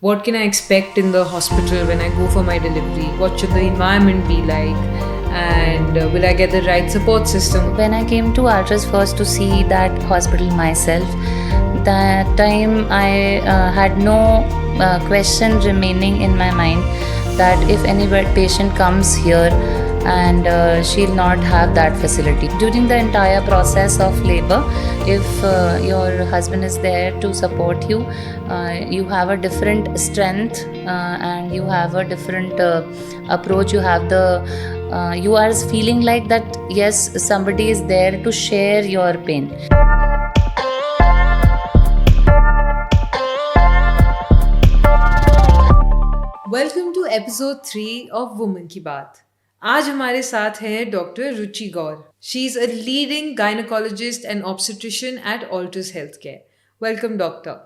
What can I expect in the hospital when I go for my delivery? What should the environment be like? And will I get the right support system? When I came to Artras first to see that hospital myself, that time I had no question remaining in my mind that if any patient comes here and she'll not have that facility. During the entire process of labor, if your husband is there to support you, you have a different strength and you have a different approach. You are feeling like that, yes, somebody is there to share your pain. Welcome to episode 3 of women की बात। आज हमारे साथ हैं doctor Ruchi Gaur. She is a leading gynaecologist and obstetrician at Alters health care. Welcome doctor.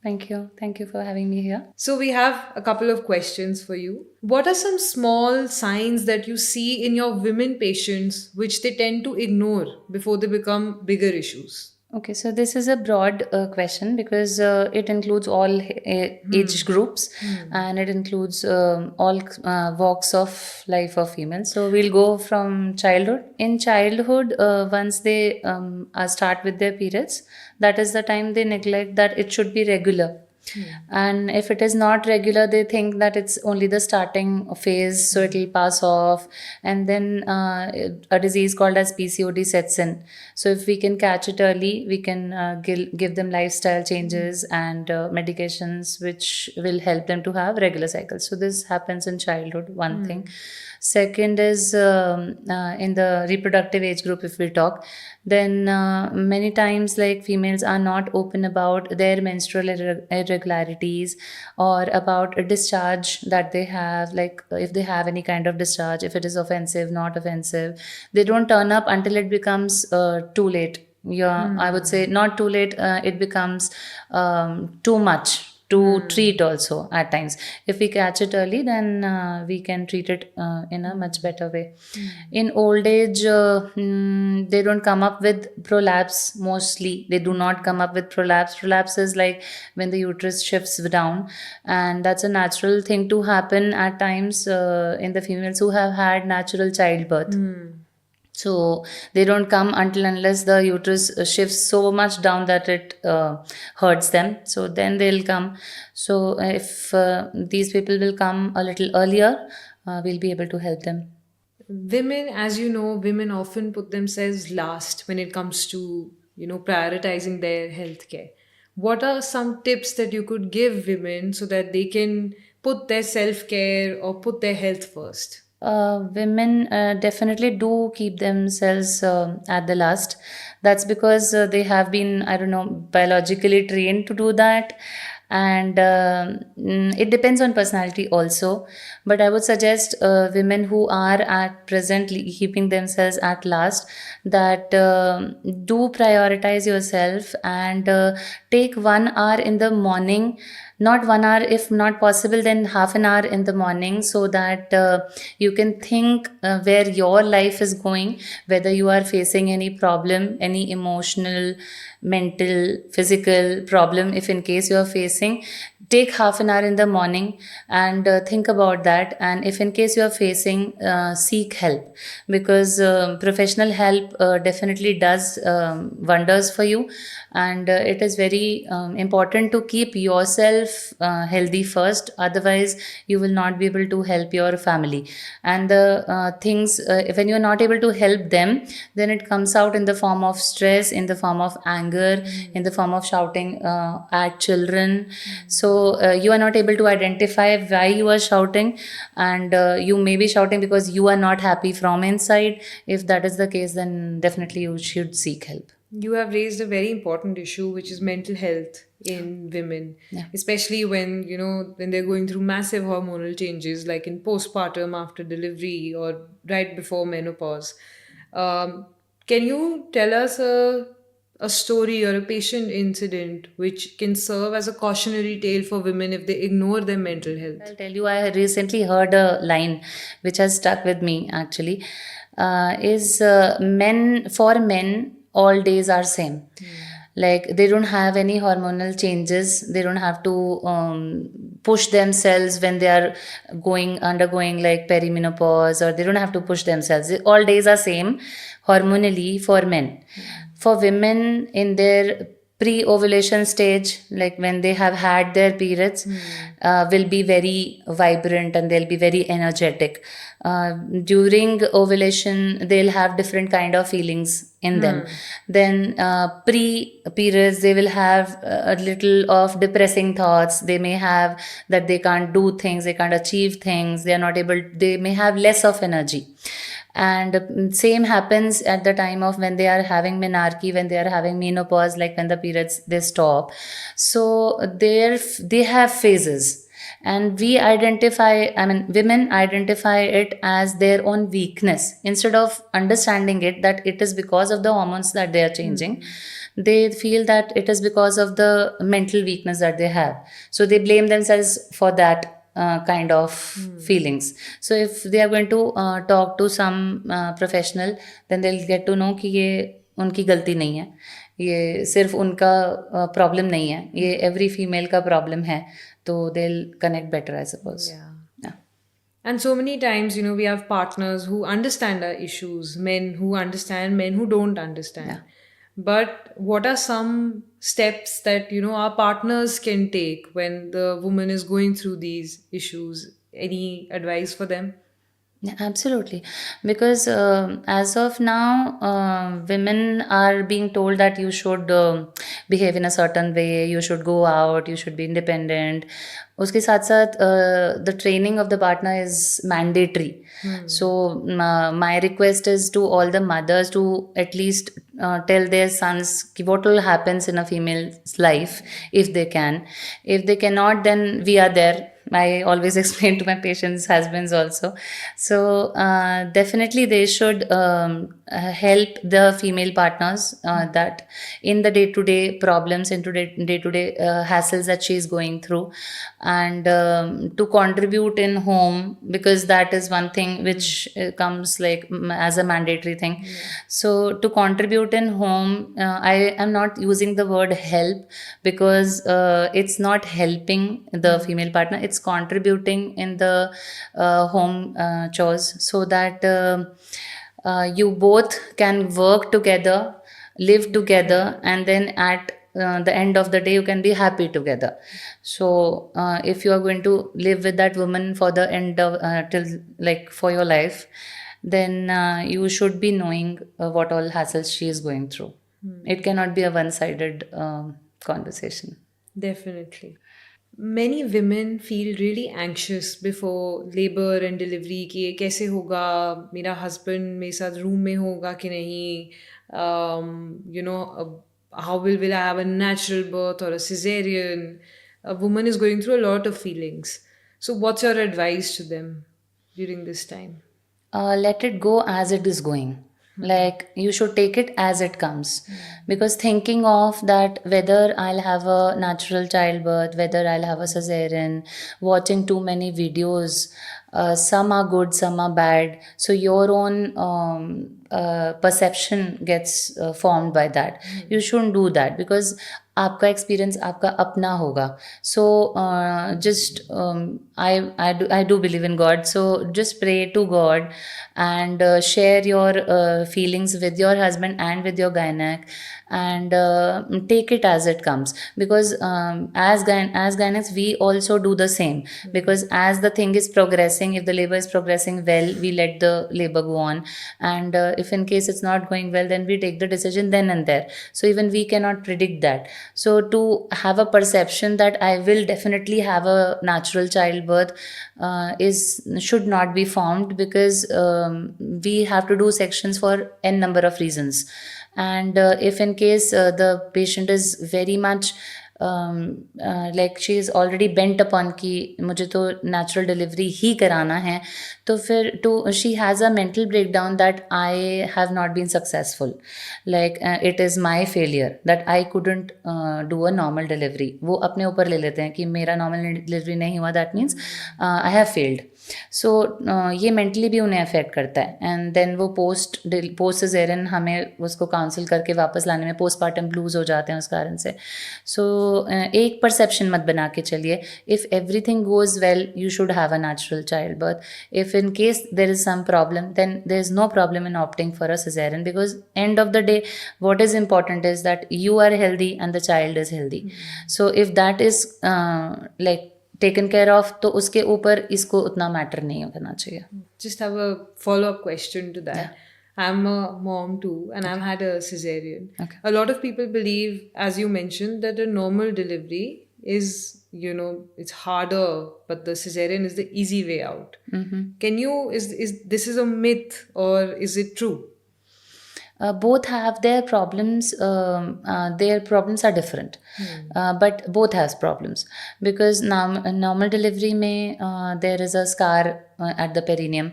Thank you. Thank you for having me here. So, we have a couple of questions for you. What are some small signs that you see in your women patients which they tend to ignore before they become bigger issues? Okay, so this is a broad question because it includes all age groups and it includes all walks of life of females. So we'll go from childhood. In childhood, once they start with their periods, that is the time they neglect that it should be regular. And if it is not regular, they think that it's only the starting phase, so it will pass off, and then a disease called as PCOD sets in. So if we can catch it early, we can give them lifestyle changes and medications which will help them to have regular cycles. So this happens in childhood, one thing. Second is in the reproductive age group, if we talk, then many times like females are not open about their menstrual irregularities or about a discharge that they have, like if they have any kind of discharge, if it is offensive, not offensive. They don't turn up until it becomes too late. Yeah, I would say not too late, it becomes too much to treat also at times. If we catch it early, then we can treat it in a much better way. In old age, they don't come up with prolapse mostly. They do not come up with prolapse. Prolapse is like when the uterus shifts down, and that's a natural thing to happen at times in the females who have had natural childbirth. So they don't come until unless the uterus shifts so much down that it hurts them. So then they'll come. So if these people will come a little earlier, we'll be able to help them. Women, as you know, women often put themselves last when it comes to, prioritizing their health care. What are some tips that you could give women so that they can put their self-care or put their health first? Women definitely do keep themselves at the last. That's because they have been, I don't know, biologically trained to do that. And it depends on personality also. But I would suggest women who are at presently keeping themselves at last, that do prioritize yourself and take 1 hour in the morning. Not 1 hour, if not possible, then half an hour in the morning, so that you can think where your life is going, whether you are facing any problem, any emotional, mental, physical problem. If in case you are facing, take half an hour in the morning and think about that. And if in case you are facing, seek help, because professional help definitely does wonders for you. And it is very important to keep yourself healthy first. Otherwise you will not be able to help your family. And the things, when you are not able to help them, then it comes out in the form of stress, in the form of anger, in the form of shouting at children. So you are not able to identify why you are shouting, and you may be shouting because you are not happy from inside. If that is the case, then definitely you should seek help. You have raised a very important issue, which is mental health in women, especially when when they're going through massive hormonal changes, like in postpartum, after delivery, or right before menopause. Can you tell us a story or a patient incident which can serve as a cautionary tale for women if they ignore their mental health? I'll tell you, I recently heard a line which has stuck with me actually. Is men, for men all days are same. Like they don't have any hormonal changes. They don't have to push themselves when they are going undergoing like perimenopause, or they don't have to push themselves. All days are same hormonally for men. For women in their pre-ovulation stage, like when they have had their periods, will be very vibrant and they'll be very energetic. During ovulation, they'll have different kind of feelings in them. Then pre-periods, they will have a little of depressing thoughts. They may have that they can't do things, they can't achieve things, they are not able, they may have less of energy. And same happens at the time of when they are having menarche, when they are having menopause, like when the periods they stop. So they have phases, and we identify, I mean women identify it as their own weakness instead of understanding it that it is because of the hormones that they are changing. They feel that it is because of the mental weakness that they have, so they blame themselves for that kind of feelings. So if they are going to talk to some professional, then they'll get to know कि ये उनकी गलती नहीं है, ये सिर्फ उनका problem नहीं है, ये एवरी फीमेल का प्रॉब्लम है. तो they'll connect better, I suppose. Yeah. Yeah. And so many times, we have partners who understand our issues, men who understand, men who don't understand. Yeah. But what are some steps that, our partners can take when the woman is going through these issues? Any advice for them? Yeah, absolutely. Because as of now, women are being told that you should behave in a certain way, you should go out, you should be independent. उसके साथ साथ the training of the partner is mandatory. So my request is to all the mothers to at least tell their sons कि what will happens in a female's life if they can. If they cannot, then we are there. I always explain to my patients' husbands also. So definitely they should help the female partners that in the day-to-day problems, into day-to-day hassles that she is going through, and to contribute in home, because that is one thing which comes like as a mandatory thing. So to contribute in home, I am not using the word help, because it's not helping the female partner, it's contributing in the home chores, so that you both can work together, live together, and then at the end of the day you can be happy together. So if you are going to live with that woman for the end of till like for your life, then you should be knowing what all hassles she is going through. It cannot be a one-sided conversation. Definitely. Many women feel really anxious before labor and delivery कि ये कैसे होगा, मेरा husband मेरे साथ room में होगा कि नहीं, how will I have a natural birth or a cesarean? A woman is going through a lot of feelings. So what's your advice to them during this time? Let it go as it is going. Like you should take it as it comes, because thinking of that whether I'll have a natural childbirth, whether I'll have a cesarean, watching too many videos, some are good, some are bad, so your own perception gets formed by that. You shouldn't do that, because आपका experience आपका अपना होगा. So just I do believe in God, so just pray to God and share your feelings with your husband and with your gynec, and take it as it comes, because as gynecs we also do the same, because as the thing is progressing, if the labor is progressing well, we let the labor go on, and if in case it's not going well, then we take the decision then and there. So even we cannot predict that. So to have a perception that I will definitely have a natural childbirth should not be formed, because we have to do sections for n number of reasons. And if in case the patient is very much like she is already bent upon कि मुझे तो natural delivery ही कराना है, तो फिर to she has a mental breakdown that I have not been successful, like it is my failure that I couldn't do a normal delivery. वो अपने ऊपर ले लेते हैं कि मेरा नॉर्मल डिलीवरी नहीं हुआ, that means I have failed. So ये मेंटली भी उन्हें अफेक्ट करता है. एंड देन वो पोस्ट सिजेरियन हमें उसको काउंसिल करके वापस लाने में पोस्टमार्टम ब्लूज़ हो जाते हैं उस कारण से. सो एक परसेप्शन मत बना के चलिए. If everything goes well you should have a natural childbirth. If in case there is some problem then there is no problem in opting for a caesarean, because end of the day what is important is that you are healthy and the child is healthy. So if that is like taken care of, तो उसके ऊपर इसको उतना matter नहीं करना चाहिए. Just have a follow-up question to that. I'm a mom too, and I've had a cesarean. Okay. A lot of people believe, as you mentioned, that a normal delivery is, it's harder, but the cesarean is the easy way out. Can you, is this is a myth or is it true? Both have their problems. Their problems are different, but both has problems, because normal delivery में there is a scar at the perineum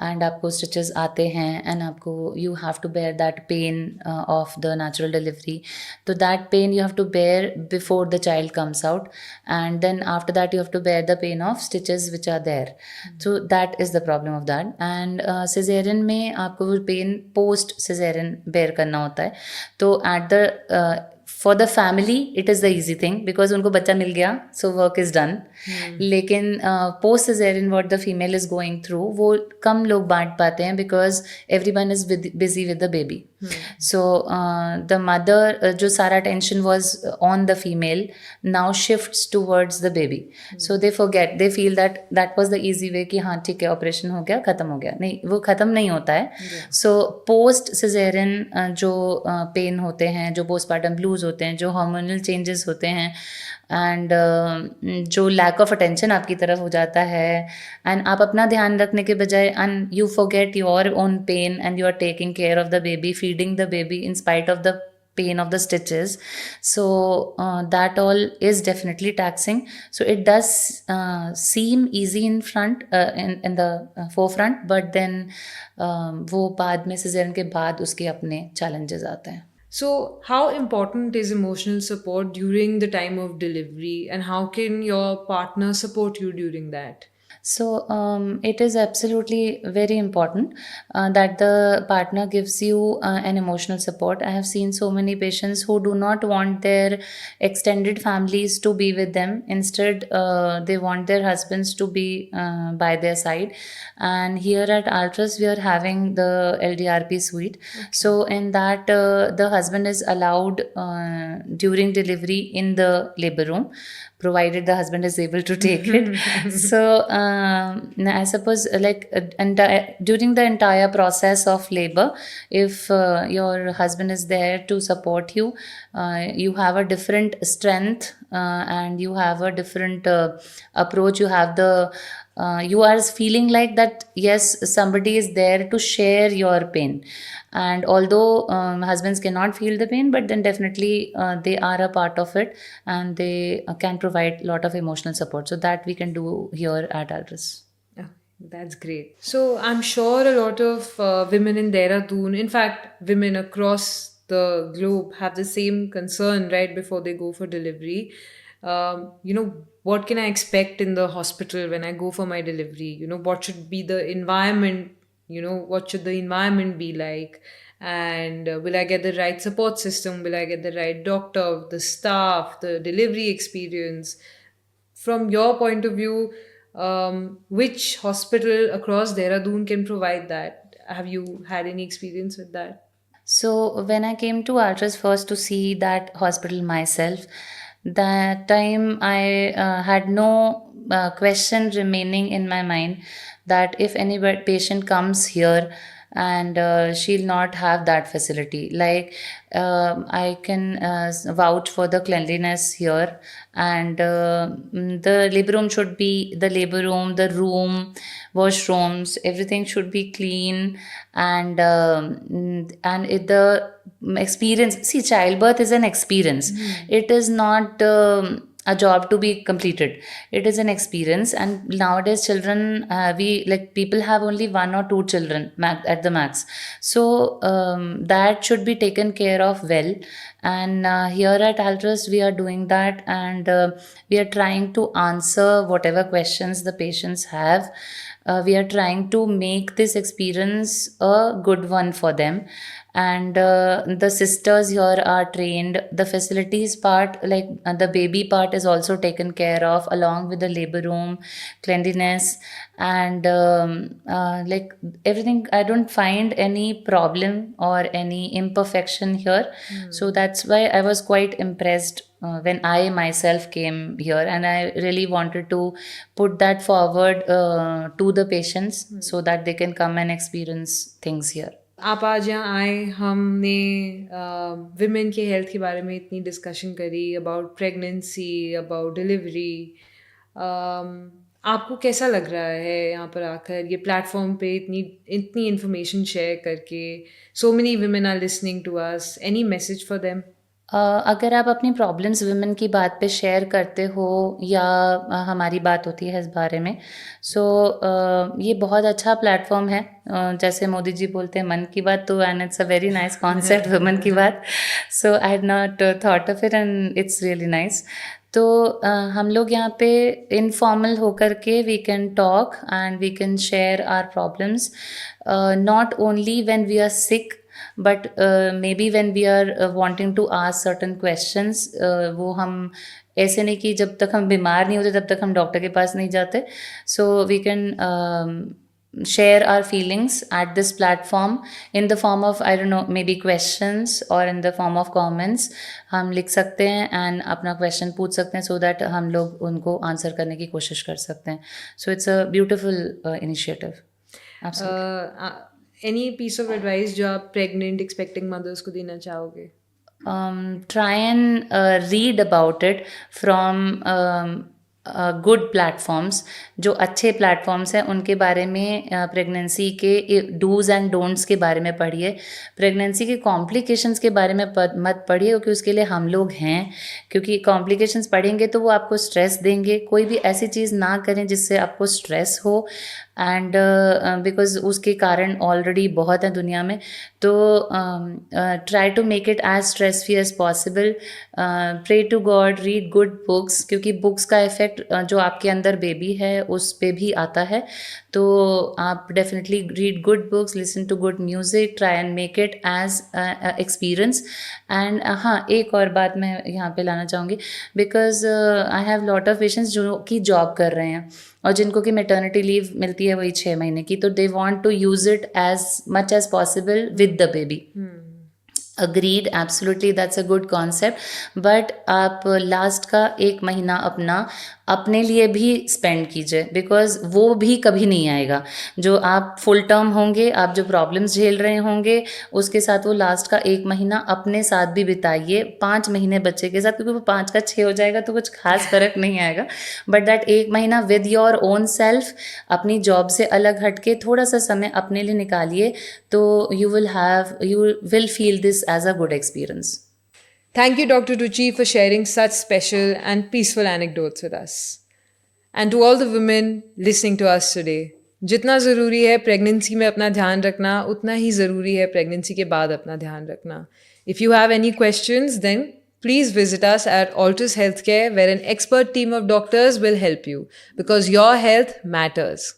and आपको stitches आते हैं and आपको you have to bear that pain of the natural delivery. So that pain you have to bear before the child comes out, and then after that you have to bear the pain of stitches which are there. So that is the problem of that. And cesarean में आपको वो pain post cesarean bear करना होता है. तो at the for the family it is the easy thing because उनको बच्चा मिल गया, so work is done. लेकिन post cesarean what the female is going through वो कम लोग बांट पाते हैं because everyone is busy with the baby. So the mother जो सारा attention was on the female now shifts towards the baby. So they forget, they feel that that was the easy way कि हाँ ठीक है operation हो गया ख़त्म हो गया. नहीं, वो ख़त्म नहीं होता है. So post cesarean जो पेन होते हैं, जो postpartum blues होते हैं, जो hormonal changes होते हैं, एंड जो लैक ऑफ अटेंशन आपकी तरफ हो जाता है, एंड आप अपना ध्यान रखने के बजाय and you forget your own pain and you are taking care of the baby, feeding the baby in spite of the pain of the stitches. So that all is definitely taxing. So it does seem easy in front in the forefront, but then वो बाद में cesarean के बाद उसके अपने challenges आते हैं. So, how important is emotional support during the time of delivery, and how can your partner support you during that? So it is absolutely very important that the partner gives you an emotional support. I have seen so many patients who do not want their extended families to be with them. Instead, they want their husbands to be by their side. And here at Altras, we are having the LDRP suite. So in that, the husband is allowed during delivery in the labor room, provided the husband is able to take it. So I suppose during the entire process of labor, if your husband is there to support you, you have a different strength and you have a different approach. You have the you are feeling like that yes, somebody is there to share your pain. And although husbands cannot feel the pain, but then definitely they are a part of it, and they can provide a lot of emotional support. So that we can do here at Altras. That's great. So I'm sure a lot of women in Dehradun, in fact, women across the globe, have the same concern right before they go for delivery. What can I expect in the hospital when I go for my delivery? What should be the environment? What should the environment be like? And will I get the right support system? Will I get the right doctor, the staff, the delivery experience? From your point of view, which hospital across Dehradun can provide that? Have you had any experience with that? So when I came to Altras first to see that hospital myself, that time I had no question remaining in my mind that if any patient comes here and she'll not have that facility. Like I can vouch for the cleanliness here, and the labor room should be the labor room, the room, washrooms, everything should be clean, and the experience. See, childbirth is an experience. It is not. A job to be completed. It is an experience, and nowadays children, we like people have only one or two children at the max. So that should be taken care of well, and here at Altrus we are doing that, and we are trying to answer whatever questions the patients have. We are trying to make this experience a good one for them, and the sisters here are trained. The facilities part, like the baby part, is also taken care of along with the labor room, cleanliness, and like everything. I don't find any problem or any imperfection here. So that's why I was quite impressed when I myself came here, and I really wanted to put that forward to the patients so that they can come and experience things here. आप आज यहाँ आए, हमने women के health के बारे में इतनी डिस्कशन करी, अबाउट प्रेगनेंसी, अबाउट डिलीवरी. आपको कैसा लग रहा है यहाँ पर आकर, ये प्लेटफॉर्म पे इतनी इन्फॉर्मेशन शेयर करके? So many women are listening to us. Any message for them? अगर आप अपनी प्रॉब्लम्स वुमेन की बात पे शेयर करते हो, या हमारी बात होती है इस बारे में, सो ये बहुत अच्छा प्लेटफॉर्म है. जैसे मोदी जी बोलते हैं मन की बात, तो and it's a very nice concept, women की बात. So I had not thought of it, and it's really nice. तो हम लोग यहाँ पे इनफॉर्मल होकर के we can talk and we can share our problems, not only when we are sick, but maybe when we are wanting to ask certain questions, वो हम ऐसे नहीं कि जब तक हम बीमार नहीं होते तब तक हम डॉक्टर के पास नहीं जाते. So we can share our feelings at this platform in the form of, I don't know, maybe questions or in the form of comments. हम लिख सकते हैं and अपना question पूछ सकते हैं, so that हम लोग उनको answer करने की कोशिश कर सकते हैं. So it's a beautiful initiative. Absolutely. Any piece of advice जो आप pregnant expecting mothers को देना चाहोगे? Try and read about it from good platforms. जो अच्छे प्लेटफॉर्म्स हैं उनके बारे में, प्रेगनेंसी के डूज़ एंड डोंट्स के बारे में पढ़िए. प्रेगनेंसी के कॉम्प्लिकेशंस के बारे में मत पढ़िए, क्योंकि उसके लिए हम लोग हैं. क्योंकि कॉम्प्लिकेशंस पढ़ेंगे तो वो आपको स्ट्रेस देंगे. कोई भी ऐसी चीज़ ना करें जिससे आपको स्ट्रेस हो, एंड बिकॉज उसके कारण ऑलरेडी बहुत है दुनिया में. तो try to make it as stress free as possible. Pray to God, read good books, क्योंकि बुक्स का इफेक्ट जो आपके अंदर बेबी है उस पे भी आता है. तो आप definitely read good books, listen to good music, try and make it as experience. And हाँ, एक और बात मैं यहाँ पे लाना चाहूँगी, because I have lot of patients जो कि जॉब कर रहे हैं और जिनको कि मैटर्निटी लीव मिलती है वही 6 महीने की. तो they want to use it as much as possible with the baby. Agreed, absolutely, that's a good concept. But आप लास्ट का 1 महीना अपने लिए भी स्पेंड कीजिए, बिकॉज वो भी कभी नहीं आएगा. जो आप फुल टर्म होंगे, आप जो प्रॉब्लम्स झेल रहे होंगे, उसके साथ वो लास्ट का 1 महीना अपने साथ भी बिताइए. 5 महीने बच्चे के साथ, क्योंकि वो 5 का 6 हो जाएगा तो कुछ खास फर्क नहीं आएगा. बट दैट 1 महीना विद योर ओन सेल्फ, अपनी जॉब से अलग हट के थोड़ा सा समय अपने लिए निकालिए, तो you will feel this as a good experience. Thank you, Dr. Ruchi, for sharing such special and peaceful anecdotes with us. And to all the women listening to us today, जितना ज़रूरी है प्रेगनेंसी में अपना ध्यान रखना, उतना ही ज़रूरी है प्रेगनेंसी के बाद अपना ध्यान रखना. If you have any questions, then please visit us at Altus Healthcare, where an expert team of doctors will help you, because your health matters.